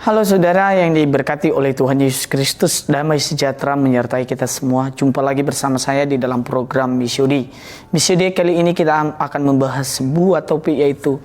Halo saudara yang diberkati oleh Tuhan Yesus Kristus, damai sejahtera menyertai kita semua. Jumpa lagi bersama saya di dalam program Misiodi. Misiodi kali ini kita akan membahas sebuah topik, yaitu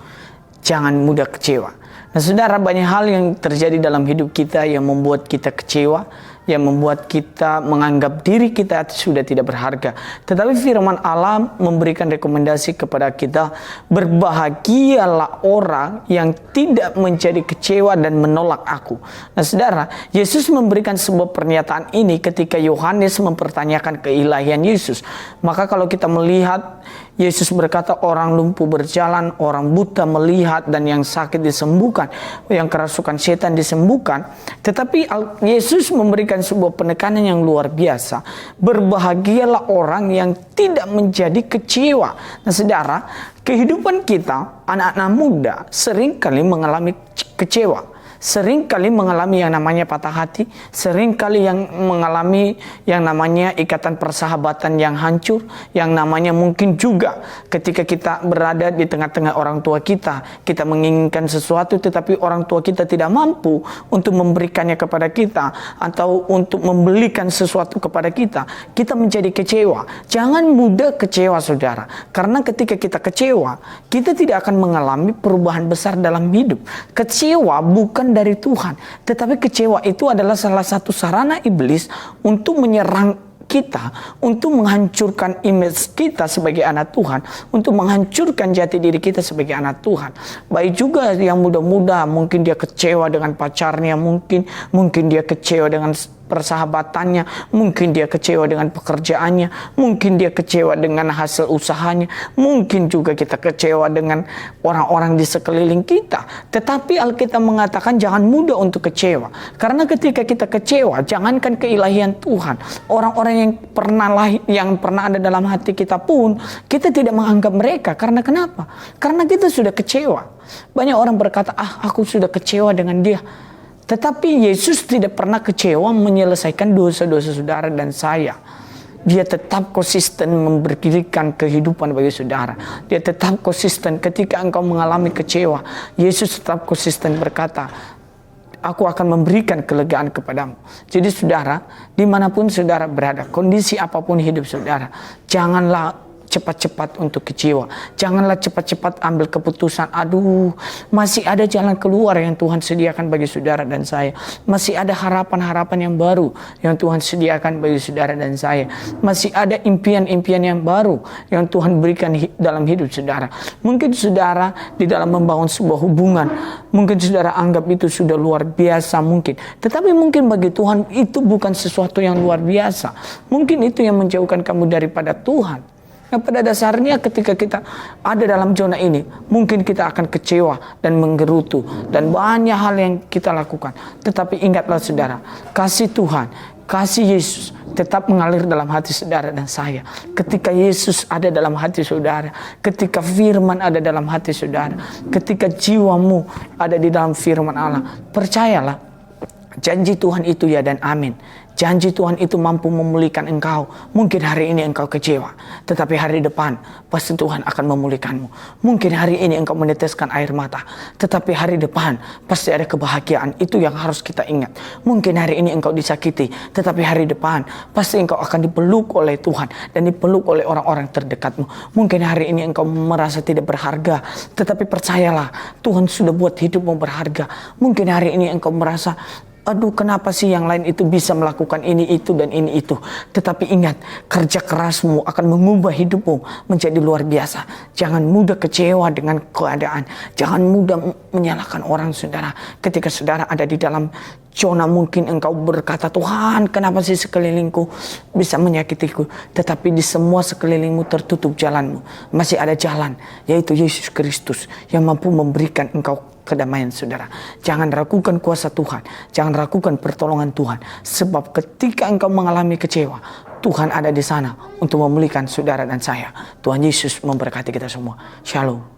jangan mudah kecewa. Nah saudara, banyak hal yang terjadi dalam hidup kita yang membuat kita kecewa, yang membuat kita menganggap diri kita sudah tidak berharga. Tetapi firman Allah memberikan rekomendasi kepada kita, berbahagialah orang yang tidak menjadi kecewa dan menolak aku. Nah saudara, Yesus memberikan sebuah pernyataan ini ketika Yohanes mempertanyakan keilahian Yesus. Maka kalau kita melihat, Yesus berkata orang lumpuh berjalan, orang buta melihat, dan yang sakit disembuhkan, yang kerasukan setan disembuhkan. Tetapi Yesus memberikan sebuah penekanan yang luar biasa. Berbahagialah orang yang tidak menjadi kecewa. Nah saudara, kehidupan kita, anak-anak muda, seringkali mengalami kecewa. Seringkali mengalami yang namanya patah hati, seringkali yang mengalami yang namanya ikatan persahabatan yang hancur, yang namanya mungkin juga ketika kita berada di tengah-tengah orang tua kita menginginkan sesuatu tetapi orang tua kita tidak mampu untuk memberikannya kepada kita atau untuk membelikan sesuatu kepada kita, kita menjadi kecewa. Jangan mudah kecewa saudara, karena ketika kita kecewa, kita tidak akan mengalami perubahan besar dalam hidup. Kecewa bukan dari Tuhan, tetapi kecewa itu adalah salah satu sarana iblis untuk menyerang kita, untuk menghancurkan image kita sebagai anak Tuhan, untuk menghancurkan jati diri kita sebagai anak Tuhan. Baik juga yang muda-muda, mungkin dia kecewa dengan pacarnya, mungkin dia kecewa dengan persahabatannya, mungkin dia kecewa dengan pekerjaannya, mungkin dia kecewa dengan hasil usahanya, mungkin juga kita kecewa dengan orang-orang di sekeliling kita. Tetapi Alkitab mengatakan jangan mudah untuk kecewa, karena ketika kita kecewa, jangankan keilahian Tuhan, orang-orang yang pernah ada dalam hati kita pun kita tidak menganggap mereka. Karena kenapa? Karena kita sudah kecewa. Banyak orang berkata, aku sudah kecewa dengan dia. Tetapi Yesus tidak pernah kecewa menyelesaikan dosa-dosa saudara dan saya. Dia tetap konsisten memberikan kehidupan bagi saudara. Dia tetap konsisten ketika engkau mengalami kecewa. Yesus tetap konsisten berkata, aku akan memberikan kelegaan kepadamu. Jadi saudara, dimanapun saudara berada, kondisi apapun hidup saudara, janganlah cepat-cepat untuk kecewa. Janganlah cepat-cepat ambil keputusan, masih ada jalan keluar yang Tuhan sediakan bagi saudara dan saya. Masih ada harapan-harapan yang baru yang Tuhan sediakan bagi saudara dan saya. Masih ada impian-impian yang baru yang Tuhan berikan dalam hidup saudara. Mungkin saudara di dalam membangun sebuah hubungan, mungkin saudara anggap itu sudah luar biasa mungkin. Tetapi mungkin bagi Tuhan itu bukan sesuatu yang luar biasa. Mungkin itu yang menjauhkan kamu daripada Tuhan. Nah, pada dasarnya ketika kita ada dalam zona ini, mungkin kita akan kecewa dan menggerutu dan banyak hal yang kita lakukan. Tetapi ingatlah saudara, kasih Tuhan, kasih Yesus tetap mengalir dalam hati saudara dan saya. Ketika Yesus ada dalam hati saudara, ketika firman ada dalam hati saudara, ketika jiwamu ada di dalam firman Allah, percayalah, janji Tuhan itu ya dan amin. Janji Tuhan itu mampu memulihkan engkau. Mungkin hari ini engkau kecewa, tetapi hari depan pasti Tuhan akan memulihkanmu. Mungkin hari ini engkau meneteskan air mata, tetapi hari depan pasti ada kebahagiaan. Itu yang harus kita ingat. Mungkin hari ini engkau disakiti, tetapi hari depan pasti engkau akan dipeluk oleh Tuhan dan dipeluk oleh orang-orang terdekatmu. Mungkin hari ini engkau merasa tidak berharga, tetapi percayalah, Tuhan sudah buat hidupmu berharga. Mungkin hari ini engkau merasa, kenapa sih yang lain itu bisa melakukan ini, itu, dan ini, itu. Tetapi ingat, kerja kerasmu akan mengubah hidupmu menjadi luar biasa. Jangan mudah kecewa dengan keadaan. Jangan mudah menyalahkan orang saudara. Ketika saudara ada di dalam zona, mungkin engkau berkata, Tuhan kenapa sih sekelilingku bisa menyakitiku. Tetapi di semua sekelilingmu tertutup jalanmu. Masih ada jalan, yaitu Yesus Kristus yang mampu memberikan engkau kedamaian saudara. Jangan ragukan kuasa Tuhan, jangan ragukan pertolongan Tuhan, sebab ketika engkau mengalami kecewa, Tuhan ada di sana untuk memulihkan saudara dan saya. Tuhan Yesus memberkati kita semua. Shalom.